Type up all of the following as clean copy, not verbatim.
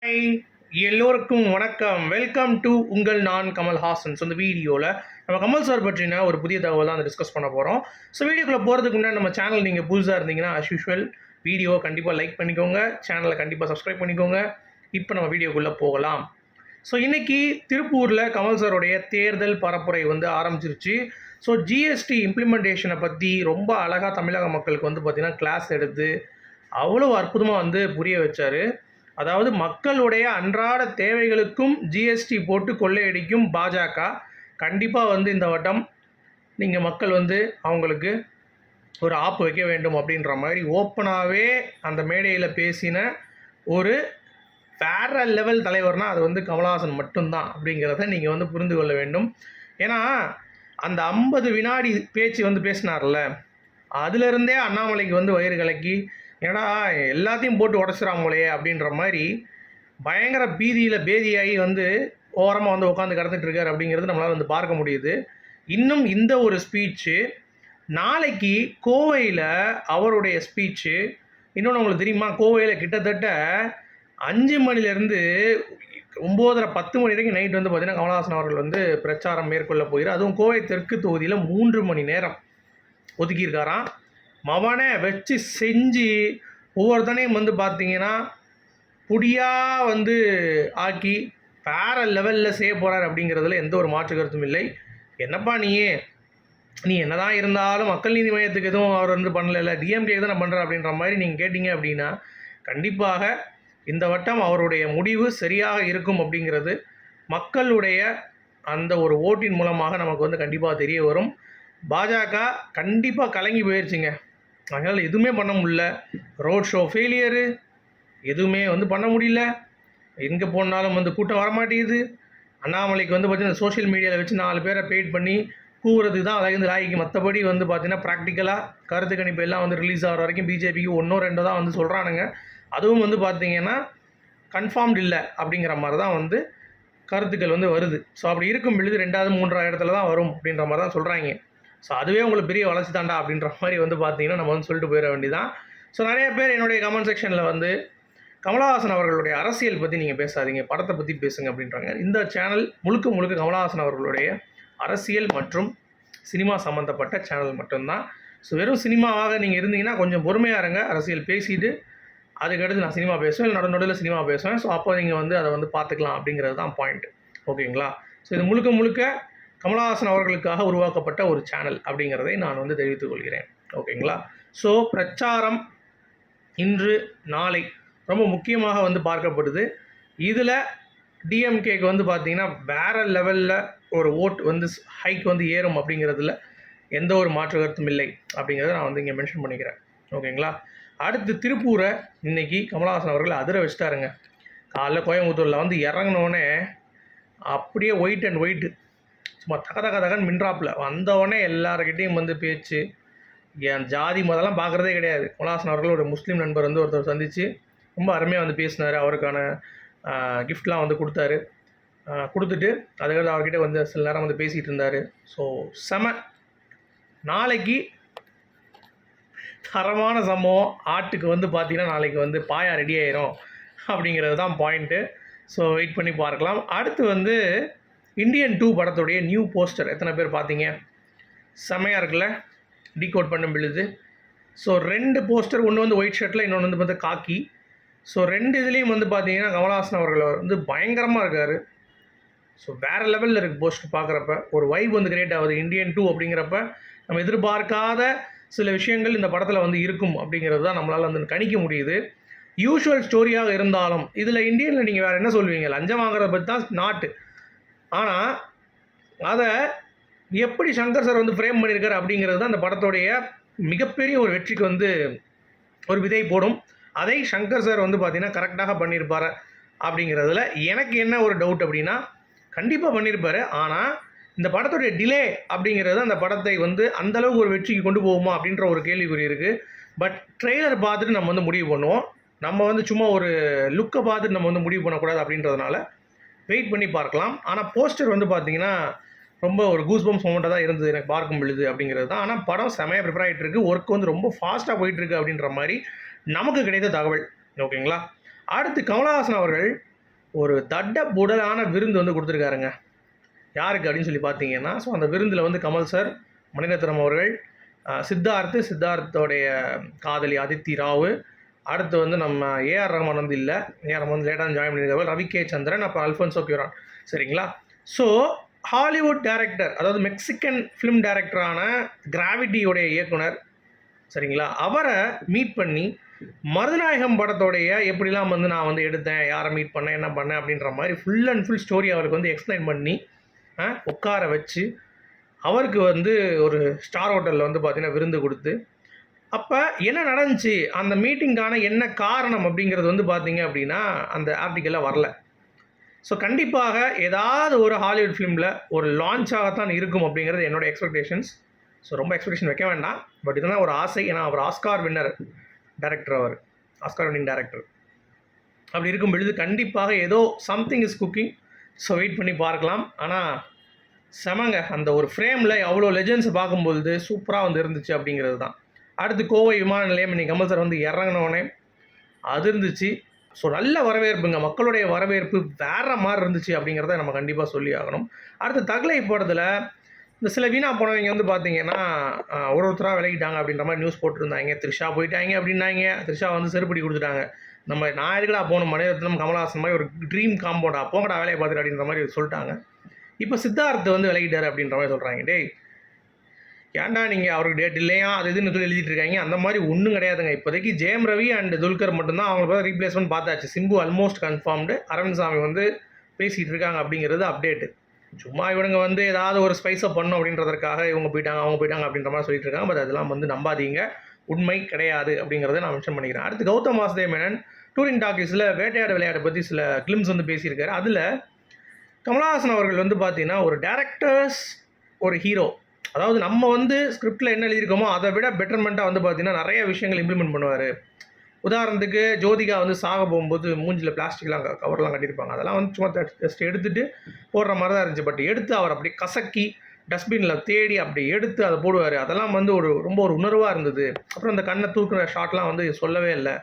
Hi, எல்லோருக்கும் வணக்கம். Welcome to உங்கள் நான் கமல்ஹாசன். ஸோ இந்த வீடியோவில் நம்ம கமல் சார் பற்றின ஒரு புதிய தகவல் தான் டிஸ்கஸ் பண்ண போகிறோம். ஸோ வீடியோக்குள்ளே போகிறதுக்கு முன்னாடி நம்ம சேனல் நீங்கள் புதுசாக இருந்தீங்கன்னா அஸ் யூஷுவல் வீடியோவை கண்டிப்பாக லைக் பண்ணிக்கோங்க, சேனலை கண்டிப்பாக சப்ஸ்கிரைப் பண்ணிக்கோங்க. இப்போ நம்ம வீடியோக்குள்ளே போகலாம். ஸோ இன்றைக்கி திருப்பூரில் கமல் சாருடைய தேர்தல் பரப்புரை ஆரம்பிச்சிருச்சு. ஸோ ஜிஎஸ்டி இம்ப்ளிமெண்டேஷனை பற்றி ரொம்ப அழகாக தமிழக மக்களுக்கு பார்த்திங்கன்னா கிளாஸ் எடுத்து அவ்வளோ அற்புதமாக புரிய வச்சார். அதாவது மக்களுடைய அன்றாட தேவைகளுக்கும் ஜிஎஸ்டி போட்டு கொள்ளையடிக்கும் பாஜக. கண்டிப்பாக இந்த வட்டம் நீங்கள் மக்கள் அவங்களுக்கு ஒரு ஆப்பு வைக்க வேண்டும் அப்படின்ற மாதிரி ஓப்பனாகவே அந்த மேடையில் பேசின ஒரு வேற லெவல் தலைவர்னால் அது கமல்ஹாசன் மட்டும்தான் அப்படிங்கிறத நீங்கள் புரிந்து கொள்ள வேண்டும். ஏன்னா அந்த 50 வினாடி பேச்சு பேசினார்ல, அதிலிருந்தே அண்ணாமலைக்கு வயிறு கலக்கி ஏன்னா எல்லாத்தையும் போட்டு உடச்சிடாமலையே அப்படின்ற மாதிரி பயங்கர பேதியாகி ஓரமாக உட்காந்து கடந்துட்டு இருக்கார் அப்படிங்கிறது நம்மளால் பார்க்க முடியுது. இன்னும் இந்த ஒரு ஸ்பீச்சு நாளைக்கு கோவையில் அவருடைய ஸ்பீச்சு. இன்னொன்று உங்களுக்கு தெரியுமா, கோவையில் கிட்டத்தட்ட 5 மணிலேருந்து 9:30 10 மணி வரைக்கும் நைட் பார்த்திங்கன்னா கமல்ஹாசன் அவர்கள் பிரச்சாரம் மேற்கொள்ள போகிறார். அதுவும் கோவை தெற்கு தொகுதியில் 3 மணி நேரம் ஒதுக்கியிருக்காராம். மவனை வச்சு செஞ்சு ஒவ்வொருத்தனையும் பார்த்தீங்கன்னா புடியாக ஆக்கி வேறு லெவலில் செய்ய போகிறார் அப்படிங்கிறதுல எந்த ஒரு மாற்று கருத்தும் இல்லை. என்னப்பா நீ என்னதான் இருந்தாலும் மக்கள் நீதி மையத்துக்கு எதுவும் அவர் பண்ணல, டிஎம்கே தான் பண்ணுற அப்படின்ற மாதிரி நீங்கள் கேட்டிங்க அப்படின்னா கண்டிப்பாக இந்த வட்டம் அவருடைய முடிவு சரியாக இருக்கும் அப்படிங்கிறது மக்களுடைய அந்த ஒரு ஓட்டின் மூலமாக நமக்கு கண்டிப்பாக தெரிய வரும். பாஜக கண்டிப்பாக கலங்கி போயிடுச்சுங்க. அதனால் எதுவுமே பண்ண முடியல. ரோட் ஷோ ஃபெயிலியரு, எதுவுமே பண்ண முடியல. எங்கே போனாலும் கூட்டம் வரமாட்டேங்குது. அண்ணாமலைக்கு பார்த்தீங்கன்னா சோஷியல் மீடியாவில் வச்சு 4 பேரை பெயிட் பண்ணி கூவுறதுக்கு தான் அதாவது லாய்க்கு. மற்றபடி பார்த்தீங்கன்னா ப்ராக்டிக்கலாக கருத்து கணிப்பு எல்லாம் ரிலீஸ் ஆகிற வரைக்கும் பிஜேபிக்கு 1 2 தான் சொல்கிறானுங்க. அதுவும் பார்த்தீங்கன்னா கன்ஃபார்ம்டு இல்லை அப்படிங்கிற மாதிரி தான் கருத்துக்கள் வருது. ஸோ அப்படி இருக்கும் பொழுது 2வது 3வது இடத்துல தான் வரும் அப்படின்ற மாதிரி தான் சொல்கிறாங்க. ஸோ அதுவே உங்களுக்கு பெரிய வளர்ச்சி தாண்டா அப்படின்ற மாதிரி பார்த்தீங்கன்னா நம்ம சொல்லிட்டு போயிட வேண்டியதான். ஸோ நிறைய பேர் என்னுடைய கமெண்ட் செக்ஷனில் கமல்ஹாசன் அவர்களுடைய அரசியல் பற்றி நீங்கள் பேசாதீங்க, படத்தை பற்றி பேசுங்க அப்படின்றாங்க. இந்த சேனல் முழுக்க கமல்ஹாசன் அவர்களுடைய அரசியல் மற்றும் சினிமா சம்மந்தப்பட்ட சேனல் மட்டும்தான். ஸோ வெறும் சினிமாவாக நீங்கள் இருந்தீங்கன்னா கொஞ்சம் பொறுமையாக இருங்க, அரசியல் பேசிட்டு அதுக்கடுத்து நான் சினிமா பேசுவேன், நடுவில் சினிமா பேசுவேன். ஸோ அப்போ நீங்கள் அதை பார்த்துக்கலாம் அப்படிங்கிறது தான் பாயிண்ட். ஓகேங்களா? ஸோ இது முழுக்க கமல்ஹாசன் அவர்களுக்காக உருவாக்கப்பட்ட ஒரு சேனல் அப்படிங்கிறதை நான் தெரிவித்துக் கொள்கிறேன். ஓகேங்களா? ஸோ பிரச்சாரம் இன்று நாளை ரொம்ப முக்கியமாக பார்க்கப்படுது. இதில் டிஎம்கேக்கு பார்த்திங்கன்னா வேறு லெவலில் ஒரு ஓட் ஹைக் ஏறும் அப்படிங்கிறதுல எந்த ஒரு மாற்று கருத்தும் இல்லை அப்படிங்கிறத நான் இங்கே மென்ஷன் பண்ணிக்கிறேன். ஓகேங்களா? அடுத்து திருப்பூரை இன்றைக்கி கமல்ஹாசன் அவர்கள் அதிர வச்சுட்டாருங்க. காலைல கோயம்புத்தூரில் இறங்கினோடனே அப்படியே ஒயிட் அண்ட் ஒயிட்டு சும்மா தகன்னு மின்றாப்பில் வந்தவொடனே எல்லாருக்கிட்டையும் பேச்சு. என் ஜாதி முதலாம் பார்க்குறதே கிடையாது. கமல்ஹாசன் அவர்கள் ஒரு முஸ்லீம் நண்பர் ஒருத்தர் சந்தித்து ரொம்ப அருமையாக பேசினார். அவருக்கான கிஃப்ட்லாம் கொடுத்தாரு. கொடுத்துட்டு அதுக்கடுத்து அவர்கிட்ட சில நேரம் பேசிகிட்டு இருந்தார். ஸோ செம. நாளைக்கு தரமான சம்பவம். ஆட்டுக்கு பார்த்தீங்கன்னா நாளைக்கு பாயா ரெடி ஆயிரும் அப்படிங்கிறது தான் பாயிண்ட்டு. ஸோ வெயிட் பண்ணி பார்க்கலாம். அடுத்து இந்தியன் 2 படத்துடைய நியூ போஸ்டர் எத்தனை பேர் பார்த்தீங்க? செமையாக இருக்குல்ல, டீகோட் பண்ண பொழுது. ஸோ 2 போஸ்டர், ஒன்று ஒயிட் ஷர்ட்டில், இன்னொன்று காக்கி. ஸோ 2 இதுலேயும் பார்த்தீங்கன்னா கமல்ஹாசன் அவர்கள் பயங்கரமாக இருக்கார். ஸோ வேறு லெவலில் இருக்குது போஸ்டர் பார்க்குறப்ப. ஒரு வைப் கிரியேட் ஆகுது. இந்தியன் 2 அப்படிங்கிறப்ப நம்ம எதிர்பார்க்காத சில விஷயங்கள் இந்த படத்தில் இருக்கும் அப்படிங்கிறது தான் நம்மளால் கணிக்க முடியுது. யூஷுவல் ஸ்டோரியாக இருந்தாலும் இதில் இந்தியனில் நீங்கள் வேறு என்ன சொல்வீங்க? லஞ்சம் வாங்குறத பற்றி தான் நாட்டு. ஆனால் அதை எப்படி சங்கர் சார் ஃப்ரேம் பண்ணியிருக்காரு அப்படிங்கிறது தான் அந்த படத்துடைய மிகப்பெரிய ஒரு வெற்றிக்கு ஒரு விதை போடும். அதை சங்கர் சார் பார்த்திங்கன்னா கரெக்டாக பண்ணியிருப்பார் அப்படிங்கிறதுல எனக்கு என்ன ஒரு டவுட் அப்படின்னா, கண்டிப்பாக பண்ணியிருப்பார். ஆனால் இந்த படத்துடைய டிலே அப்படிங்கிறது அந்த படத்தை அந்தளவுக்கு ஒரு வெற்றிக்கு கொண்டு போகுமா அப்படின்ற ஒரு கேள்விக்குறி இருக்குது. பட் ட்ரெய்லர் பார்த்துட்டு நம்ம முடிவு பண்ணுவோம். நம்ம சும்மா ஒரு லுக்கை பார்த்துட்டு நம்ம முடிவு பண்ணக்கூடாது அப்படின்றதுனால வெயிட் பண்ணி பார்க்கலாம். ஆனால் போஸ்டர் பார்த்திங்கன்னா ரொம்ப ஒரு கூஸ்பம்ஸ் மொமெண்ட்டாக தான் இருந்தது எனக்கு பார்க்கும் பொழுது அப்படிங்கிறது தான். ஆனால் படம் செமையாக ப்ரிப்பேர் ஆகிட்டு இருக்குது. ஒர்க் ரொம்ப ஃபாஸ்ட்டாக போயிட்டுருக்கு அப்படின்ற மாதிரி நமக்கு கிடைத்த தகவல். ஓகேங்களா? அடுத்து கமலஹாசன் அவர்கள் ஒரு தட்ட புடலான விருந்து வந்து கொடுத்துருக்காருங்க. யாருக்கு அப்படின்னு சொல்லி பார்த்தீங்கன்னா, ஸோ அந்த விருந்தில் வந்து கமல் சார், மணிரத்னம் அவர்கள், சித்தார்த்தோடைய காதலி அதித்தி ராவ், அடுத்து வந்து நம்ம ஏஆர் ரஹ்மான் வந்து இல்லை, ஏஆர் ரஹ்மான் லேட்டாக ஜாயின் பண்ணியிருக்காரு, ரவி கே சந்திரன், அப்புறம் அல்ஃபோன்சோ கியூரான். சரிங்களா? ஸோ ஹாலிவுட் டைரக்டர், அதாவது மெக்சிகன் ஃபிலிம் டைரக்டரான கிராவிட்டியோடைய இயக்குனர், சரிங்களா, அவரை மீட் பண்ணி மருதநாயகம் படத்தோடைய எப்படிலாம் வந்து நான் வந்து எடுத்தேன், யாரை மீட் பண்ணேன், என்ன பண்ணேன் அப்படின்ற மாதிரி ஃபுல் அண்ட் ஃபுல் ஸ்டோரி அவருக்கு வந்து எக்ஸ்பிளைன் பண்ணி உட்கார வச்சு அவருக்கு வந்து ஒரு ஸ்டார் ஹோட்டலில் வந்து பார்த்திங்கன்னா விருந்து கொடுத்து, அப்போ என்ன நடந்துச்சு, அந்த மீட்டிங்கான என்ன காரணம் அப்படிங்கிறது வந்து பார்த்திங்க அப்படின்னா அந்த ஆர்டிக்கலில் வரல. ஸோ கண்டிப்பாக ஏதாவது ஒரு ஹாலிவுட் ஃபிலிமில் ஒரு லான்ச்சாகத்தான் இருக்கும் அப்படிங்கிறது என்னோடய எக்ஸ்பெக்டேஷன்ஸ். ஸோ ரொம்ப எக்ஸ்பெக்டேஷன் வைக்க வேண்டாம், பட் இதெல்லாம் ஒரு ஆசை. ஏன்னா அவர் ஆஸ்கார் வின்னர் டைரக்டர், அவர் ஆஸ்கார் வின்னிங் டைரக்டர். அப்படி இருக்கும் பொழுது கண்டிப்பாக ஏதோ something is cooking. So wait பண்ணி பார்க்கலாம். ஆனால் செமங்க, அந்த ஒரு ஃப்ரேமில் அவ்வளோ லெஜெண்ட்ஸை பார்க்கும்பொழுது சூப்பராக வந்து இருந்துச்சு அப்படிங்கிறது தான். அடுத்து கோவை விமான நிலையம் இன்னைக்கு கமல் சார் வந்து இறங்கினோடனே அது இருந்துச்சு. ஸோ நல்ல வரவேற்புங்க, மக்களுடைய வரவேற்பு வேறு மாதிரி இருந்துச்சு அப்படிங்கிறத நம்ம கண்டிப்பாக சொல்லி ஆகணும். அடுத்து தகலை படத்தில் இந்த சில வீணா போனவங்க வந்து பார்த்தீங்கன்னா ஒருத்தராக விலகிட்டாங்க அப்படின்ற மாதிரி நியூஸ் போட்டிருந்தாங்க. த்ரிஷா போயிட்டாங்க அப்படின்னாங்க. த்ரிஷா வந்து செருப்படி கொடுத்துட்டாங்க. நான் எதுக்கடா போகணும், மணிரத்னம் கமலஹாசன் மாதிரி ஒரு ட்ரீம் காம்பவுண்டா, போங்கடா வேலையை பார்த்துட்டு அப்படின்ற மாதிரி சொல்லிட்டாங்க. இப்போ சித்தார்த் வந்து விலகிட்டார் அப்படின்ற மாதிரி சொல்கிறாங்க. டேய் ஏன்டா நீங்கள் அவருக்கு டேட் இல்லையா அது இதுன்னு சொல்லி எழுதிட்டு இருக்காங்க. அந்த மாதிரி ஒன்றும் கிடையாதுங்க. இப்போதைக்கு ஜெயம் ரவி அண்ட் துல்கர் மட்டும்தான் அவங்களுக்கு ரீப்ளேஸ்மெண்ட் பார்த்தாச்சு. Simbu almost confirmed. அரவிந்த் சாமி வந்து பேசிகிட்டு இருக்காங்க அப்படிங்கிறது அப்டேட்டு. சும்மா இவனுங்க வந்து ஏதாவது ஒரு ஸ்பைஸை பண்ணும் அப்படின்றதுக்காக இவங்க போயிட்டாங்க அவங்க போயிட்டாங்க அப்படின்ற மாதிரி சொல்லிட்டு இருக்காங்க. பட் அதெல்லாம் வந்து நம்பாதீங்க, உண்மை கிடையாது அப்படிங்கிறத நான் மென்ஷன் பண்ணிக்கிறேன். அடுத்து கௌதம் வாசுதேவ் மேனன் டூரிங் டாக்கீஸில் வேட்டையாடு விளையாட்டை பற்றி சில கிளிம்ஸ் வந்து பேசியிருக்காரு. அதில் கமலஹாசன் அவர்கள் வந்து பார்த்தீங்கன்னா ஒரு டேரக்டர்ஸ் ஒரு ஹீரோ, அதாவது நம்ம வந்து ஸ்கிரிப்டில் என்ன எழுதியிருக்கோமோ அதை விட பெட்டர்மெண்ட்டாக வந்து பார்த்திங்கன்னா நிறைய விஷயங்கள் இம்ப்ளிமெண்ட் பண்ணுவார். உதாரணத்துக்கு ஜோதிகா வந்து சாக போகும்போது மூஞ்சில் பிளாஸ்டிக்லாம் கவர்லாம் கட்டியிருப்பாங்க. அதெல்லாம் வந்து சும்மா ஜஸ்ட் எடுத்துகிட்டு போடுற மாதிரி தான் இருந்துச்சு. பட் எடுத்து அவர் அப்படி கசக்கி டஸ்ட்பினில் தேடி அப்படி எடுத்து அதை போடுவார். அதெல்லாம் வந்து ரொம்ப ஒரு உணர்வாக இருந்தது. அப்புறம் அந்த கண்ணை தூக்குற ஷாட்லாம் வந்து சொல்லவே இல்லை.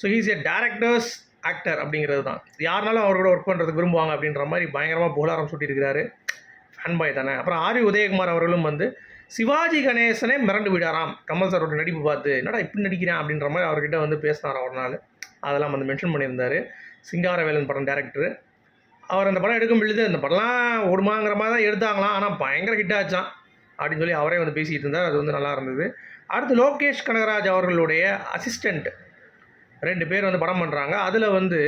ஸோ ஹீஸ் ஏ டேரக்டர்ஸ் ஆக்டர் அப்படிங்கிறது தான். யாருனாலும் அவரோட ஒர்க் பண்ணுறதுக்கு விரும்புவாங்க அப்படின்ற மாதிரி பயங்கரமாக புகழாரம் சுட்டியிருக்கிறாரு. ஃபேன் பாய் தானே. அப்புறம் ஆர் வி உதயகுமார் அவர்களும் வந்து சிவாஜி கணேசனே மிரண்டு விடாராம் கமல் சாரோட நடிப்பு பார்த்து, என்னடா இப்படி நடிக்கிறேன் அப்படின்ற மாதிரி அவர்கிட்ட வந்து பேசினாராம் ஒரு நாள். அதெல்லாம் வந்து மென்ஷன் பண்ணியிருந்தார். சிங்காரவேலன் படம் டேரக்டர். அவர் அந்த படம் எடுக்கும் பொழுது அந்த படம்லாம் ஓடுமாங்கிற மாதிரி தான் எடுத்தாங்களாம், ஆனால் பயங்கர ஹிட் ஆச்சான் அப்படின்னு சொல்லி அவரே வந்து பேசிகிட்டு இருந்தார். அது வந்து நல்லா இருந்தது. அடுத்து லோகேஷ் கனகராஜ் அவர்களுடைய அசிஸ்டண்ட் 2 பேர் வந்து படம் பண்ணுறாங்க. அதில் வந்து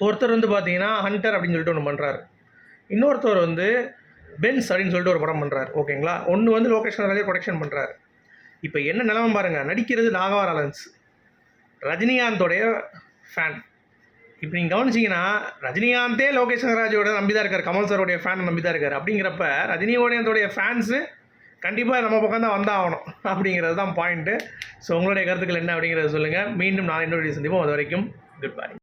ஒருத்தர் வந்து பார்த்தீங்கன்னா ஹண்டர் அப்படின்னு சொல்லிட்டு ஒன்று பண்ணுறாரு. இன்னொருத்தர் வந்து பென்ஸ் அப்படின்னு சொல்லிட்டு ஒரு படம் பண்ணுறாரு. ஓகேங்களா? ஒன்று வந்து லோகேஷ் கனகராஜ் ப்ரொடக்ஷன் பண்ணுறாரு. இப்போ என்ன நிலமை பாருங்கள், நடிக்கிறது நாகவா லாரன்ஸ், ரஜினிகாந்தோடைய ஃபேன். இப்போ நீங்கள் கவனிச்சிங்கன்னா ரஜினிகாந்தே லோகேஷ் கனகராஜோட நம்பி தான் இருக்கார், கமல் சாரோடைய ஃபேன் நம்பி தான் இருக்கார். அப்படிங்கிறப்ப ரஜினியோடைய ஃபேன்ஸு கண்டிப்பாக நம்ம பக்கம் தான் வந்தாகணும் அப்படிங்கிறது தான் பாயிண்ட்டு. ஸோ உங்களுடைய கருத்துக்கள் என்ன அப்படிங்கிறத சொல்லுங்கள். மீண்டும் நான் இன்னொரு வீடியோ சந்திப்போம். அது வரைக்கும் குட் பை.